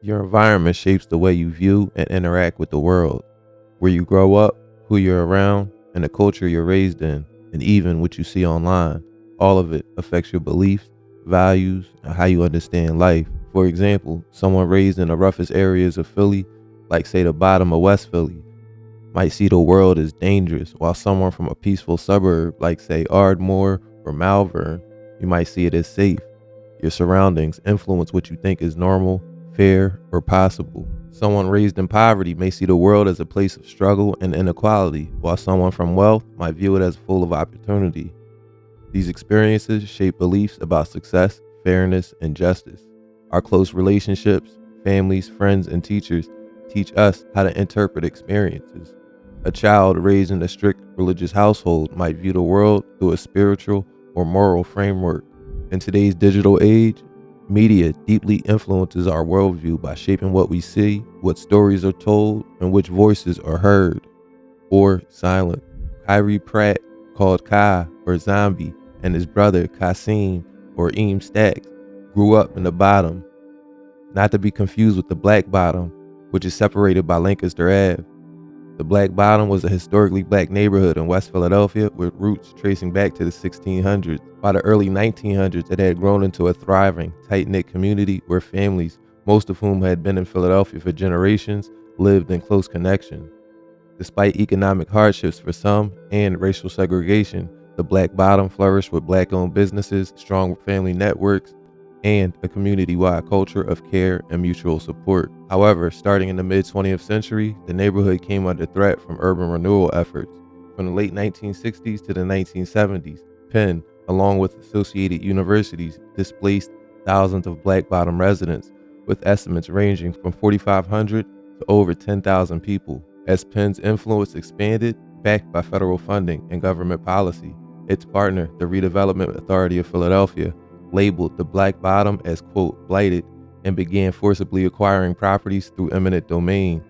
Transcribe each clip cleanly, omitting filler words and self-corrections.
Your environment shapes the way you view and interact with the world. Where you grow up, who you're around, and the culture you're raised in, and even what you see online. All of it affects your beliefs, values, and how you understand life. For example, someone raised in the roughest areas of Philly, like say the bottom of West Philly, might see the world as dangerous, while someone from a peaceful suburb like say Ardmore or Malvern, you might see it as safe. Your surroundings influence what you think is normal, fair, or possible. Someone raised in poverty may see the world as a place of struggle and inequality, while someone from wealth might view it as full of opportunity. These experiences shape beliefs about success, fairness, and justice. Our close relationships, families, friends, and teachers teach us how to interpret experiences. A child raised in a strict religious household might view the world through a spiritual or moral framework. In today's digital age, media deeply influences our worldview by shaping what we see, what stories are told, and which voices are heard or silent. Kyrie Pratt, called Kai or Zombie, and his brother Kasim or Eam Stacks grew up in the bottom, not to be confused with the Black Bottom, which is separated by Lancaster Ave. The Black Bottom was a historically black neighborhood in West Philadelphia with roots tracing back to the 1600s. By the early 1900s, it had grown into a thriving, tight-knit community where families, most of whom had been in Philadelphia for generations, lived in close connection. Despite economic hardships for some and racial segregation, the Black Bottom flourished with black-owned businesses, strong family networks, and a community-wide culture of care and mutual support. However, starting in the mid-20th century, the neighborhood came under threat from urban renewal efforts. From the late 1960s to the 1970s, Penn, along with associated universities, displaced thousands of Black Bottom residents, with estimates ranging from 4,500 to over 10,000 people. As Penn's influence expanded, backed by federal funding and government policy, its partner, the Redevelopment Authority of Philadelphia, labeled the Black Bottom as, quote, blighted, and began forcibly acquiring properties through eminent domain.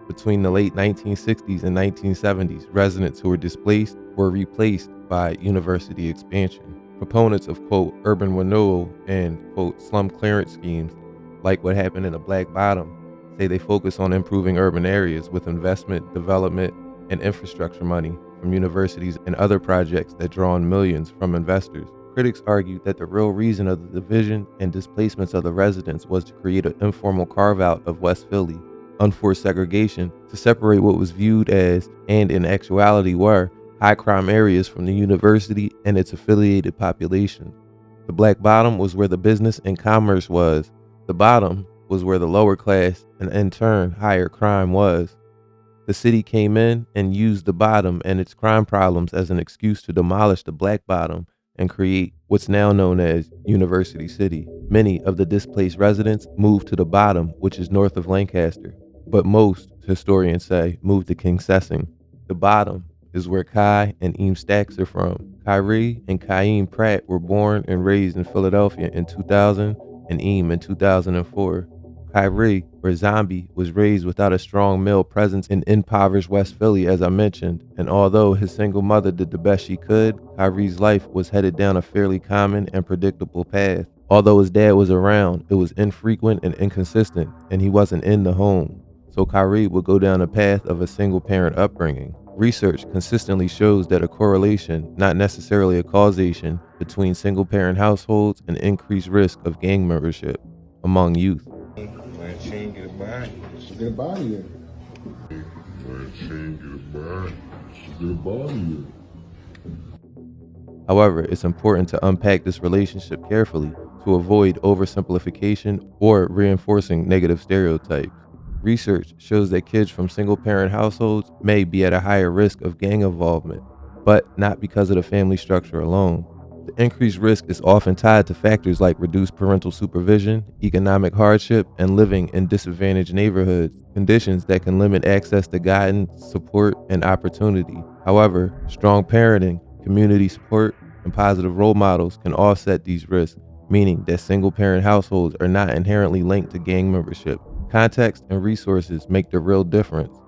Between the late 1960s and 1970s, residents who were displaced were replaced by university expansion. Proponents of, quote, urban renewal and, quote, slum clearance schemes, like what happened in the Black Bottom, say they focus on improving urban areas with investment, development, and infrastructure money from universities and other projects that draw in millions from investors. Critics argued that the real reason of the division and displacements of the residents was to create an informal carve-out of West Philly, unforced segregation, to separate what was viewed as, and in actuality were, high crime areas from the university and its affiliated population. The Black Bottom was where the business and commerce was. The bottom was where the lower class and in turn higher crime was. The city came in and used the bottom and its crime problems as an excuse to demolish the Black Bottom and create what's now known as University City. Many of the displaced residents moved to the bottom, which is north of Lancaster, but most, historians say, moved to Kingsessing. The bottom is where Kai and Eam Stacks are from. Kyrie and Kaim Pratt were born and raised in Philadelphia in 2000 and Eam in 2004. Kyrie, or Zombie, was raised without a strong male presence in impoverished West Philly, as I mentioned, and although his single mother did the best she could, Kyrie's life was headed down a fairly common and predictable path. Although his dad was around, it was infrequent and inconsistent, and he wasn't in the home, so Kyrie would go down a path of a single-parent upbringing. Research consistently shows that a correlation, not necessarily a causation, between single-parent households and increased risk of gang membership among youth. Man, she ain't get a body. She get a body there. Man, she ain't get a body. She get a body However, it's important to unpack this relationship carefully to avoid oversimplification or reinforcing negative stereotypes. Research shows that kids from single-parent households may be at a higher risk of gang involvement, but not because of the family structure alone. The increased risk is often tied to factors like reduced parental supervision, economic hardship, and living in disadvantaged neighborhoods, conditions that can limit access to guidance, support, and opportunity. However, strong parenting, community support, and positive role models can offset these risks, meaning that single-parent households are not inherently linked to gang membership. Context and resources make the real difference.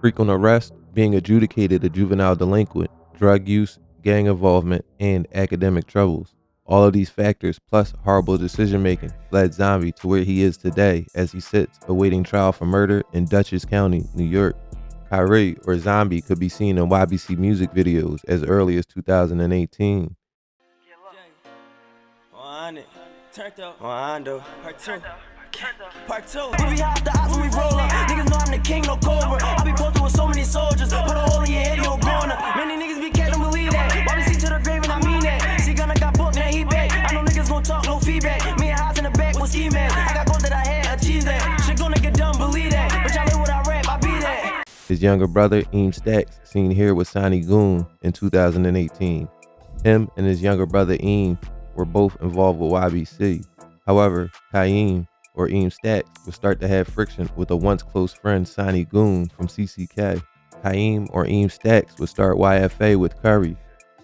Frequent arrest, being adjudicated a juvenile delinquent, drug use, gang involvement, and academic troubles. All of these factors, plus horrible decision making, led Zombie to where he is today as he sits awaiting trial for murder in Dutchess County, New York. Kyrie, or Zombie, could be seen in YBC music videos as early as 2018. Part 2. We be high off the ops when we roll up. Niggas know I'm the king, no cobra. I be posted with so many soldiers. Put a hole in your head, you don't go up. Many niggas be cat, don't believe that. YBC to the grave and I mean that. See Gunna got booked, now he back. I know niggas gon' talk, no feedback. Me and Haas in the back with ski mask. I got goals that I had, achieve that. Shit gonna get done, believe that. But y'all live what I rap, I be that. His younger brother, Eem Stacks, seen here with Sonny Goon in 2018. Him and his younger brother, Eem, were both involved with YBC. However, Kaim, or Eem Stacks, would start to have friction with a once close friend, Sonny Goon, from CCK. Kaim, or Eem Stacks, would start YFA with Curry.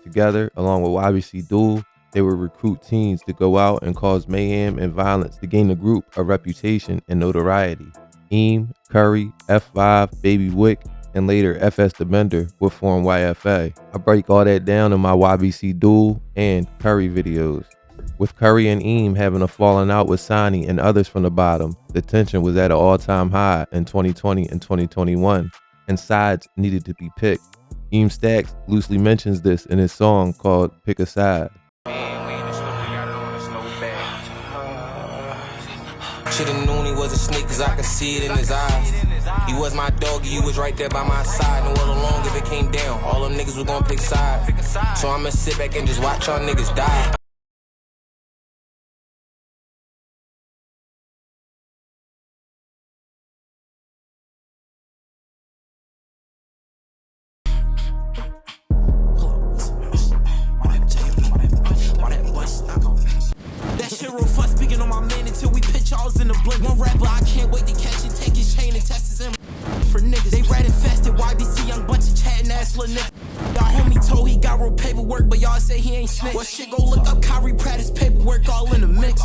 Together, along with YBC Duel, they would recruit teens to go out and cause mayhem and violence to gain the group a reputation and notoriety. Eem, Curry, F5, Baby Wick, and later FS the Bender would form YFA. I break all that down in my YBC Duel and Curry videos. With Curry and Eem having a falling out with Sonny and others from the bottom, the tension was at an all-time high in 2020 and 2021, and sides needed to be picked. Eem Stacks loosely mentions this in his song called Pick a Side. Should've known he was a snake cause I could see it in his eyes. He was my dog, you was right there by my side. And all along if it came down, all them niggas was gonna pick sides. So I'ma sit back and just watch y'all niggas die. In the blink. One rapper, I can't wait to catch it, take his chain and test his for niggas. They rat infested, YBC, young bunch of chatting ass little niggas. Y'all homie told he got real paperwork, but y'all say he ain't snitch. Well, shit, go look up Kyrie Pratt's paperwork all in the mix.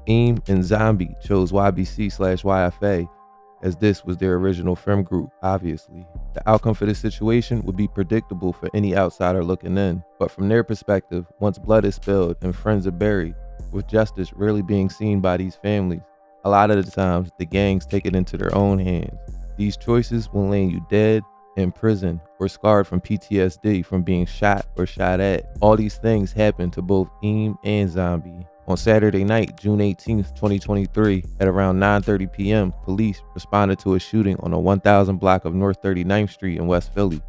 Eem and Zombie chose YBC/YFA as this was their original friend group, obviously. The outcome for this situation would be predictable for any outsider looking in, but from their perspective, once blood is spilled and friends are buried, with justice rarely being seen by these families, a lot of the times the gangs take it into their own hands. These choices will land you dead, in prison, or scarred from PTSD from being shot or shot at. All these things happened to both Eem and Zombie. On Saturday night, June 18th, 2023, at around 9:30 p.m., police responded to a shooting on the 1000 block of North 39th Street in West Philly,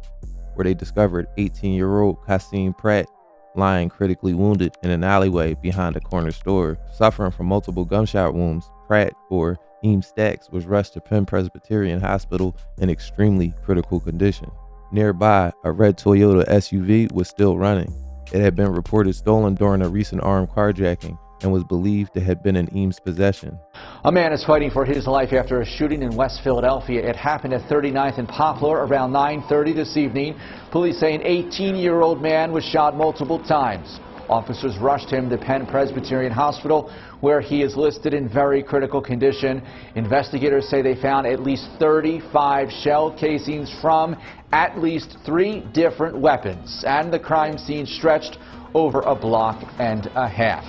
where they discovered 18-year-old Kasim Pratt lying critically wounded in an alleyway behind a corner store. Suffering from multiple gunshot wounds, Pratt, or Eem Stacks, was rushed to Penn Presbyterian Hospital in extremely critical condition. Nearby, a red Toyota SUV was still running. It had been reported stolen during a recent armed carjacking and was believed to have been in Eem's possession. A man is fighting for his life after a shooting in West Philadelphia. It happened at 39th and Poplar around 9:30 this evening. Police say an 18-year-old man was shot multiple times. Officers rushed him to Penn Presbyterian Hospital, where he is listed in very critical condition. Investigators say they found at least 35 shell casings from at least 3 different weapons, and the crime scene stretched over a block and a half.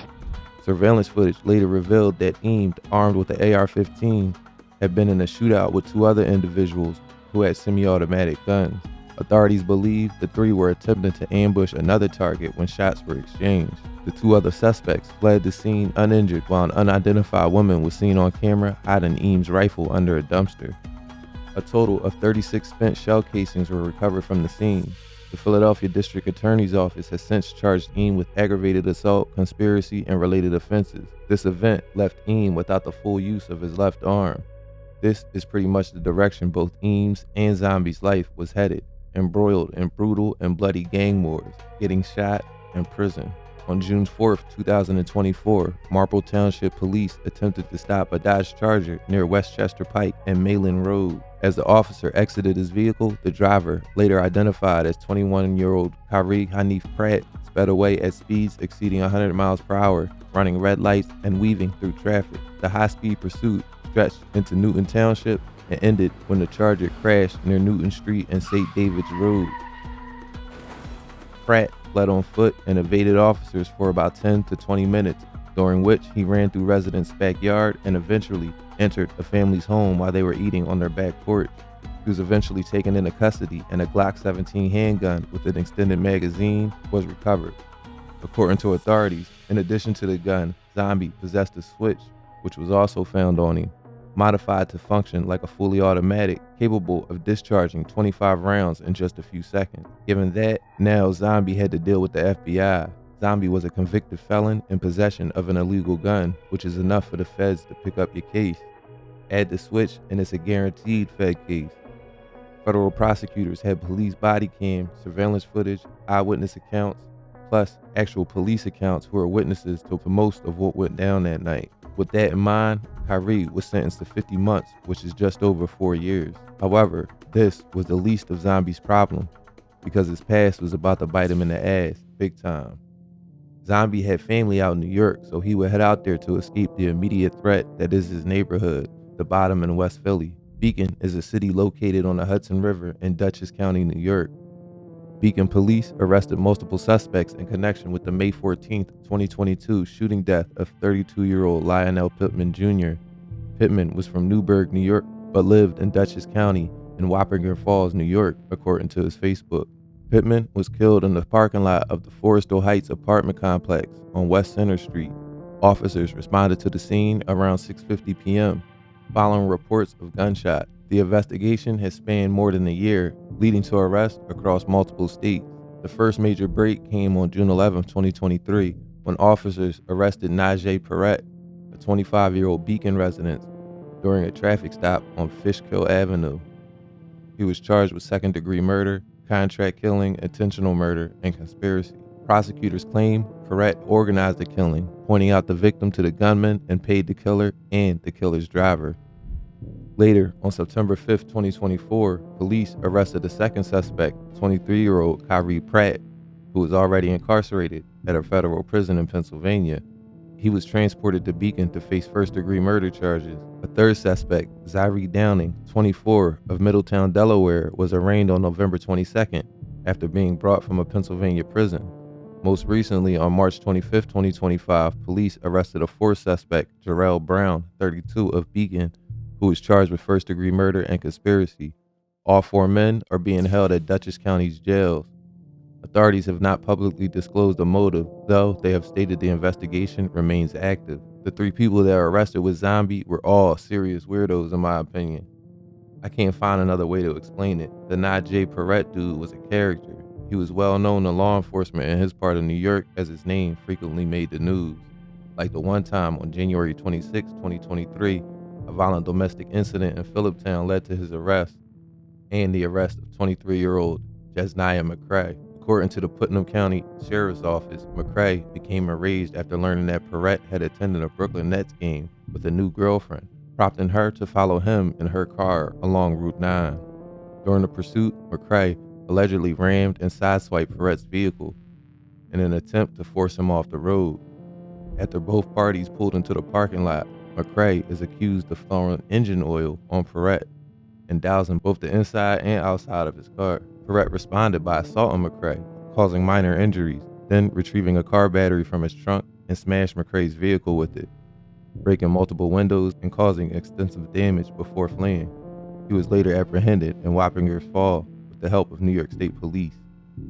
Surveillance footage later revealed that Eem, armed with the AR-15, had been in a shootout with 2 other individuals who had semi-automatic guns. Authorities believe the 3 were attempting to ambush another target when shots were exchanged. The 2 other suspects fled the scene uninjured, while an unidentified woman was seen on camera hiding Eem's rifle under a dumpster. A total of 36 spent shell casings were recovered from the scene. The Philadelphia District Attorney's Office has since charged Eem with aggravated assault, conspiracy, and related offenses. This event left Eem without the full use of his left arm. This is pretty much the direction both Eem's and Zombie's life was headed, embroiled in brutal and bloody gang wars, getting shot, and prison. On June 4th, 2024, Marple Township Police attempted to stop a Dodge Charger near Westchester Pike and Malin Road. As the officer exited his vehicle, the driver, later identified as 21-year-old Kyrie Hanif Pratt, sped away at speeds exceeding 100 miles per hour, running red lights and weaving through traffic. The high-speed pursuit stretched into Newton Township and ended when the Charger crashed near Newton Street and St. David's Road. Pratt fled on foot and evaded officers for about 10 to 20 minutes, during which he ran through residents' backyard and eventually entered a family's home while they were eating on their back porch. He was eventually taken into custody and a Glock 17 handgun with an extended magazine was recovered. According to authorities, in addition to the gun, Zombie possessed a switch, which was also found on him, modified to function like a fully automatic, capable of discharging 25 rounds in just a few seconds. Given that, now Zombie had to deal with the FBI. Zombie was a convicted felon in possession of an illegal gun, which is enough for the feds to pick up your case. Add the switch and it's a guaranteed Fed case. Federal prosecutors had police body cam, surveillance footage, eyewitness accounts, plus actual police accounts who are witnesses to most of what went down that night. With that in mind, Kyrie was sentenced to 50 months, which is just over 4 years. However, this was the least of Zombie's problem, because his past was about to bite him in the ass, big time. Zombie had family out in New York, so he would head out there to escape the immediate threat that is his neighborhood, the Bottom in West Philly. Beacon is a city located on the Hudson River in Dutchess County, New York. Beacon police arrested multiple suspects in connection with the May 14, 2022 shooting death of 32-year-old Lionel Pittman Jr. Pittman was from Newburgh, New York, but lived in Dutchess County in Wappingers Falls, New York, according to his Facebook. Pittman was killed in the parking lot of the Forrestal Heights apartment complex on West Center Street. Officers responded to the scene around 6:50 p.m. following reports of gunshot. The investigation has spanned more than a year, leading to arrests across multiple states. The first major break came on June 11, 2023, when officers arrested Najee Perret, a 25-year-old Beacon resident, during a traffic stop on Fishkill Avenue. He was charged with second-degree murder, contract killing, intentional murder, and conspiracy. Prosecutors claim Perret organized the killing, pointing out the victim to the gunman and paid the killer and the killer's driver. Later, on September 5, 2024, police arrested the second suspect, 23-year-old Kyrie Pratt, who was already incarcerated at a federal prison in Pennsylvania. He was transported to Beacon to face first-degree murder charges. A third suspect, Zyree Downing, 24, of Middletown, Delaware, was arraigned on November 22nd after being brought from a Pennsylvania prison. Most recently, on March 25, 2025, police arrested a fourth suspect, Jarrell Brown, 32, of Beacon, who was charged with first-degree murder and conspiracy. All four men are being held at Dutchess County's jails. Authorities have not publicly disclosed a motive, though they have stated the investigation remains active. The three people that are arrested with Zombie were all serious weirdos, in my opinion. I can't find another way to explain it. The Najee Perret dude was a character. He was well known to law enforcement in his part of New York, as his name frequently made the news. Like the one time on January 26, 2023, a violent domestic incident in Phillipstown led to his arrest, and the arrest of 23-year-old Jesniah McCrae. According to the Putnam County Sheriff's Office, McCrae became enraged after learning that Perret had attended a Brooklyn Nets game with a new girlfriend, prompting her to follow him in her car along Route 9. During the pursuit, McCrae allegedly rammed and sideswiped Perret's vehicle in an attempt to force him off the road. After both parties pulled into the parking lot, McCrae is accused of throwing engine oil on Perret and dousing both the inside and outside of his car. Perret responded by assaulting McCrae, causing minor injuries, then retrieving a car battery from his trunk and smashed McCrae's vehicle with it, breaking multiple windows and causing extensive damage before fleeing. He was later apprehended in Wappingers Falls with the help of New York State Police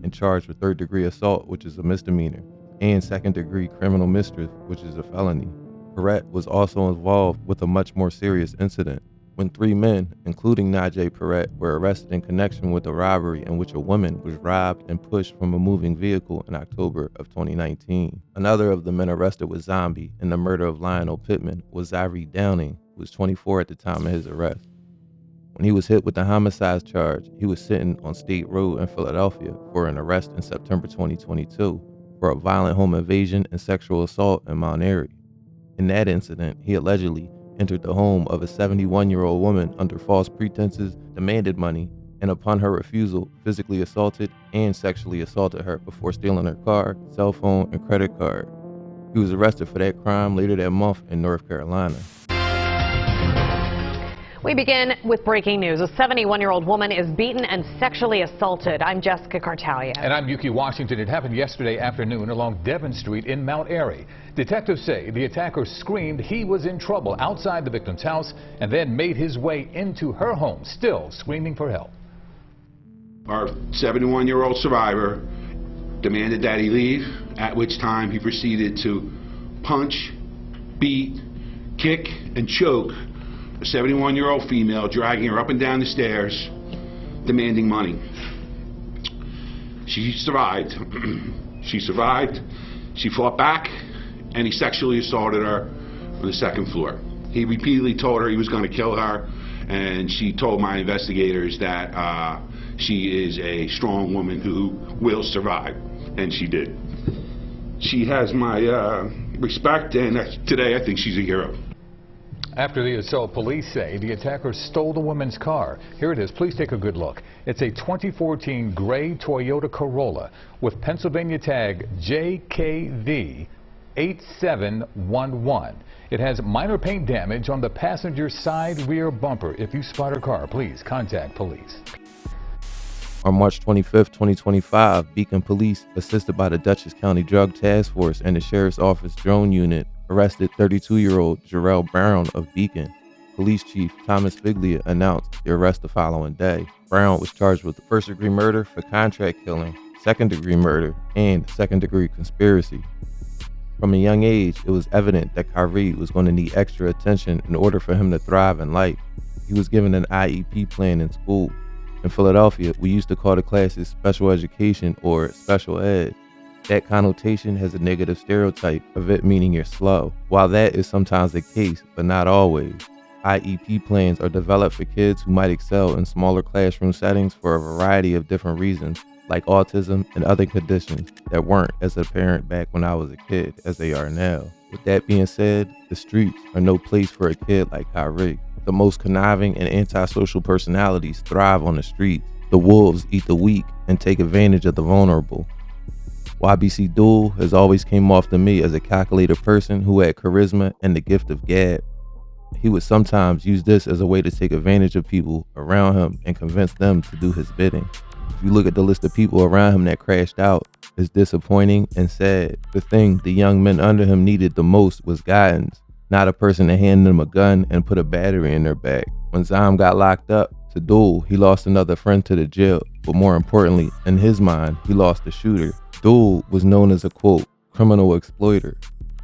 and charged with third-degree assault, which is a misdemeanor, and second-degree criminal mischief, which is a felony. Perret was also involved with a much more serious incident when three men, including Najee Perret, were arrested in connection with a robbery in which a woman was robbed and pushed from a moving vehicle in October of 2019. Another of the men arrested with Zombie in the murder of Lionel Pittman was Zyree Downing, who was 24 at the time of his arrest. When he was hit with the homicide charge, he was sitting on State Road in Philadelphia for an arrest in September 2022 for a violent home invasion and sexual assault in Mount Airy. In that incident, he allegedly entered the home of a 71-year-old woman under false pretenses, demanded money, and upon her refusal, physically assaulted and sexually assaulted her before stealing her car, cell phone, and credit card. He was arrested for that crime later that month in North Carolina. We begin with breaking news. A 71-year-old woman is beaten and sexually assaulted. I'm Jessica Cartalia. And I'm Yuki Washington. It happened yesterday afternoon along Devon Street in Mount Airy. Detectives say the attacker screamed he was in trouble outside the victim's house and then made his way into her home, still screaming for help. Our 71-year-old survivor demanded that he leave, at which time he proceeded to punch, beat, kick, and choke a 71-year-old female, dragging her up and down the stairs, demanding money. She survived. She survived. She fought back, and he sexually assaulted her on the second floor. He repeatedly told her he was going to kill her, and she told my investigators that she is a strong woman who will survive, and she did. She has my respect, and today I think she's a hero. After the assault, police say the attacker stole the woman's car. Here it is. Please take a good look. It's a 2014 gray Toyota Corolla with Pennsylvania tag JKV 8711. It has minor paint damage on the passenger side rear bumper. If you spot her car, please contact police. On March 25, 2025, Beacon Police, assisted by the Dutchess County Drug Task Force and the Sheriff's Office Drone Unit, arrested 32-year-old Jarrell Brown of Beacon. Police Chief Thomas Figlia announced the arrest the following day. Brown was charged with first-degree murder for contract killing, second-degree murder, and second-degree conspiracy. From a young age, it was evident that Kyrie was going to need extra attention in order for him to thrive in life. He was given an IEP plan in school. In Philadelphia, we used to call the classes special education or special ed. That connotation has a negative stereotype of it meaning you're slow. While that is sometimes the case, but not always, IEP plans are developed for kids who might excel in smaller classroom settings for a variety of different reasons, like autism and other conditions that weren't as apparent back when I was a kid as they are now. With that being said, the streets are no place for a kid like Kyrie. The most conniving and antisocial personalities thrive on the streets. The wolves eat the weak and take advantage of the vulnerable. YBC Duel has always came off to me as a calculated person who had charisma and the gift of gab. He would sometimes use this as a way to take advantage of people around him and convince them to do his bidding. If you look at the list of people around him that crashed out, it's disappointing and sad. The thing the young men under him needed the most was guidance, not a person to hand them a gun and put a battery in their back. When Zom got locked up to Duel, he lost another friend to the jail, but more importantly, in his mind, he lost the shooter. Duel was known as a, quote, criminal exploiter.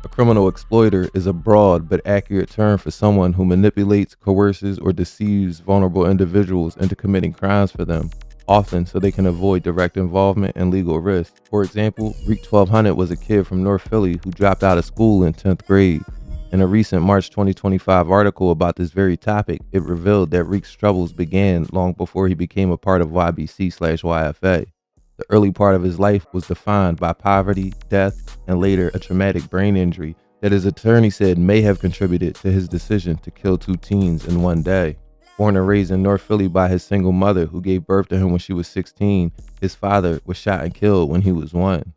A criminal exploiter is a broad but accurate term for someone who manipulates, coerces, or deceives vulnerable individuals into committing crimes for them, often so they can avoid direct involvement and legal risk. For example, Reek 1200 was a kid from North Philly who dropped out of school in 10th grade. In a recent March 2025 article about this very topic, it revealed that Reek's troubles began long before he became a part of YBC/YFA. The early part of his life was defined by poverty, death, and later a traumatic brain injury that his attorney said may have contributed to his decision to kill 2 teens in one day. Born and raised in North Philly by his single mother who gave birth to him when she was 16, his father was shot and killed when he was 1.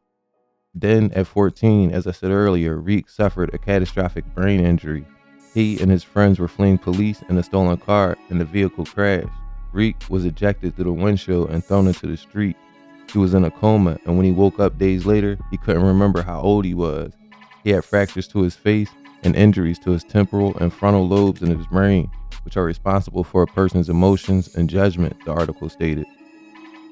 Then at 14, as I said earlier, Reek suffered a catastrophic brain injury. He and his friends were fleeing police in a stolen car and the vehicle crashed. Reek was ejected through the windshield and thrown into the street. He was in a coma, and when he woke up days later, he couldn't remember how old he was. He had fractures to his face and injuries to his temporal and frontal lobes in his brain, which are responsible for a person's emotions and judgment, the article stated.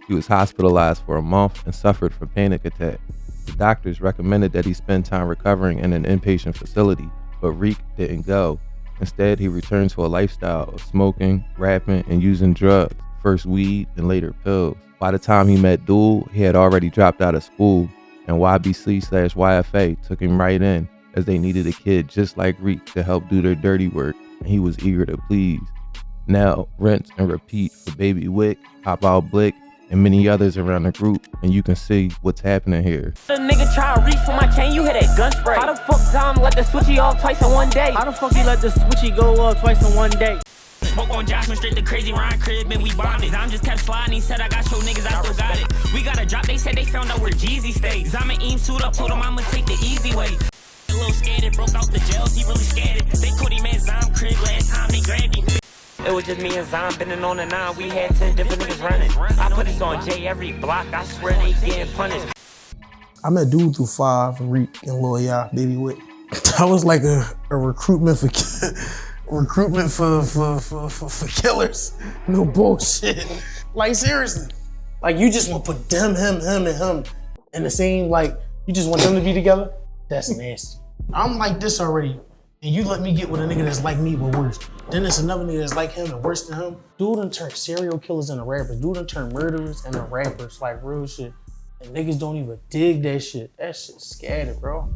He was hospitalized for a month and suffered from panic attacks. The doctors recommended that he spend time recovering in an inpatient facility, but Reek didn't go. Instead, he returned to a lifestyle of smoking, rapping, and using drugs, first weed and later pills. By the time he met Duel, he had already dropped out of school, and YBC/YFA took him right in, as they needed a kid just like Reek to help do their dirty work, and he was eager to please. Now, rinse and repeat for Baby Wick, Pop Out Blick, and many others around the group, and you can see what's happening here. The nigga try to reach for my chain, you hit that gun spray. How the fuck Tom let the switchy off twice in one day? How the fuck he let the switchy go off twice in one day? Smoke on Josh, went straight to crazy Ryan crib, and we bonded. Zom just kept sliding, he said I got show niggas, I still got it. We got a drop, they said they found out where Jeezy stays. Zom and Eam suit up, told him I'ma take the easy way. A little scared, it broke out the jails, he really scared it. They caught him at Zom crib last time they grabbed him. It was just me and Zion bending on the 9. We had 10 different niggas running. I put this on J every block. I swear they getting punished. I met dude through 5, Reek, and Lil Ya, Baby Wick. That was like a recruitment for killers. No bullshit. Like seriously. Like you just want to put them, him, and him in the same, like, you just want them to be together? That's nasty. I'm like this already, and you let me get with a nigga that's like me but worse. Then there's another nigga that's like him and worse than him. Dude done turned serial killers into rappers. Dude done turned murderers into rappers, like real shit. And niggas don't even dig that shit. That shit's scattered, bro.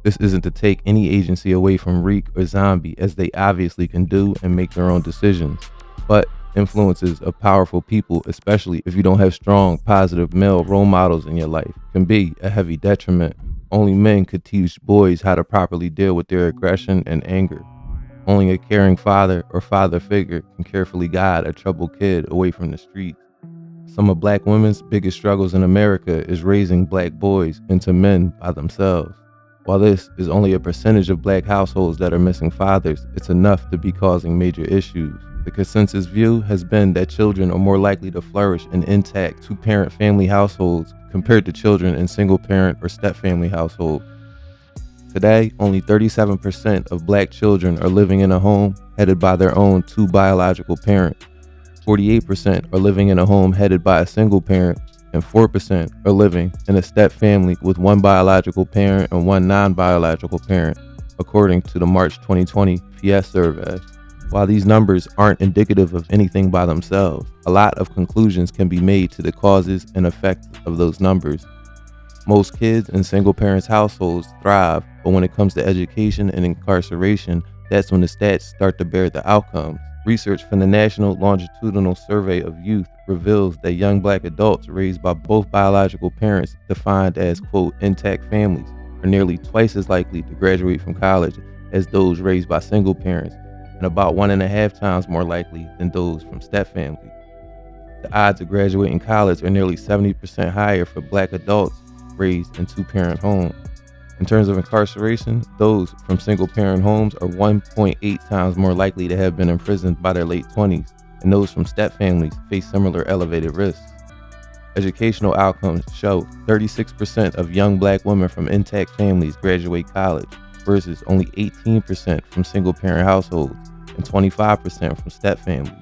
This isn't to take any agency away from Reek or Zombie, as they obviously can do and make their own decisions. But influences of powerful people, especially if you don't have strong, positive male role models in your life, can be a heavy detriment. Only men could teach boys how to properly deal with their aggression and anger. Only a caring father or father figure can carefully guide a troubled kid away from the streets. Some of black women's biggest struggles in America is raising black boys into men by themselves. While this is only a percentage of black households that are missing fathers, it's enough to be causing major issues. The consensus view has been that children are more likely to flourish in intact two-parent family households compared to children in single-parent or step-family households. Today, only 37% of black children are living in a home headed by their own two biological parents. 48% are living in a home headed by a single parent, and 4% are living in a step-family with one biological parent and one non-biological parent, according to the March 2020 PS survey. While these numbers aren't indicative of anything by themselves, a lot of conclusions can be made to the causes and effects of those numbers. Most kids in single parents households thrive, but when it comes to education and incarceration, that's when the stats start to bear the outcomes. Research from the National Longitudinal Survey of Youth reveals that young black adults raised by both biological parents, defined as, quote, intact families, are nearly twice as likely to graduate from college as those raised by single parents, and about 1.5 times more likely than those from step families. The odds of graduating college are nearly 70% higher for black adults raised in two-parent homes. In terms of incarceration, those from single-parent homes are 1.8 times more likely to have been imprisoned by their late 20s, and those from step families face similar elevated risks. Educational outcomes show 36% of young black women from intact families graduate college, versus only 18% from single-parent households and 25% from step families.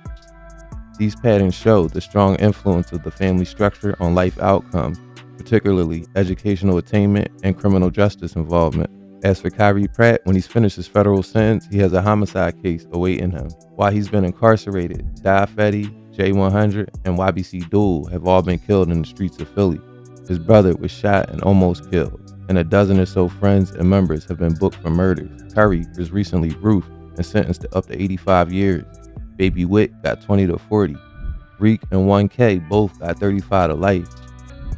These patterns show the strong influence of the family structure on life outcomes, particularly educational attainment and criminal justice involvement. As for Kyrie Pratt, when he's finished his federal sentence, he has a homicide case awaiting him. While he's been incarcerated, Die Fetty, J100, and YBC Duel have all been killed in the streets of Philly. His brother was shot and almost killed, and a dozen or so friends and members have been booked for murders. Curry was recently roofed and sentenced to up to 85 years. Baby Wick got 20 to 40. Reek and 1K both got 35 to life.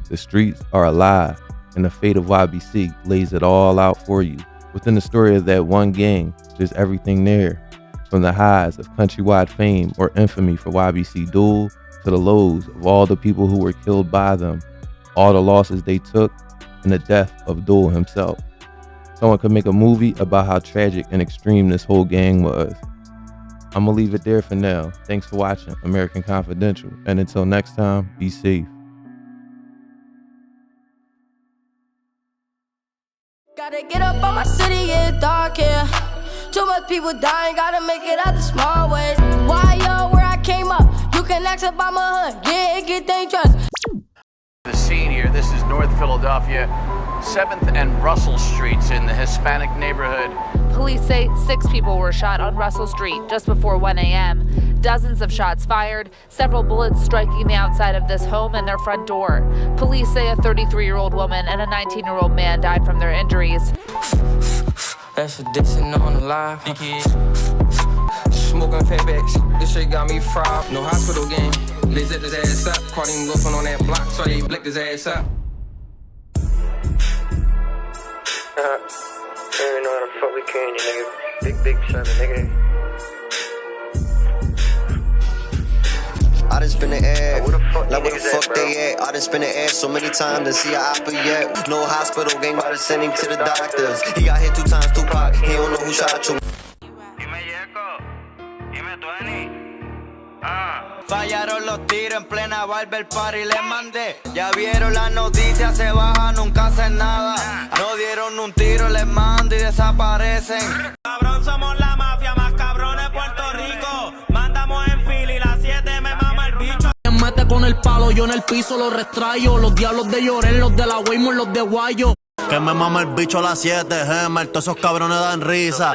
The streets are alive, and the fate of YBC lays it all out for you. Within the story of that one gang, there's everything there, from the highs of countrywide fame or infamy for YBC Duel to the lows of all the people who were killed by them, all the losses they took, and the death of Duel himself. Someone could make a movie about how tragic and extreme this whole gang was. I'm gonna leave it there for now. Thanks for watching American Confidential, and until next time, be safe. Gotta get up on my city, it's dark here. Too much people dying, gotta make it out the small ways. Why, yo, where I came up, you can ask about my hood, yeah, it get dangerous. The scene here, this is North Philadelphia, 7th and Russell Streets in the Hispanic neighborhood. Police say 6 people were shot on Russell Street just before 1 a.m. Dozens of shots fired, several bullets striking the outside of this home and their front door. Police say a 33-year-old woman and a 19-year-old man died from their injuries. That's a dissing on the live. Smoking fatbacks, this shit got me fried. No hospital game, they set his ass up. Caught him loafing on that block, so they blicked his ass up. You know how the fuck we can, you nigga. Big son, nigga. I done spin the air, like where the fuck they at? I done spin the air so many times to see a oppa yet. No hospital game, I done send him to the doctors. He got hit 2 times, Tupac, he don't know who shot you. Dime Yeco, dime Tony. Fallaron los tiros en plena barber party, les mandé. Ya vieron las noticias, se bajan, nunca hacen nada. No dieron un tiro, les mando y desaparecen. Cabrón, somos la mafia más cabrón de Puerto Rico. Mandamos en Philly, las 7 me mama el bicho. Me mete con el palo, yo en el piso lo restrayo. Los diablos de Llorén, los de la Weymouth, los de Guayo. Que me mama el bicho a las 7, Gemer, todos esos cabrones dan risa.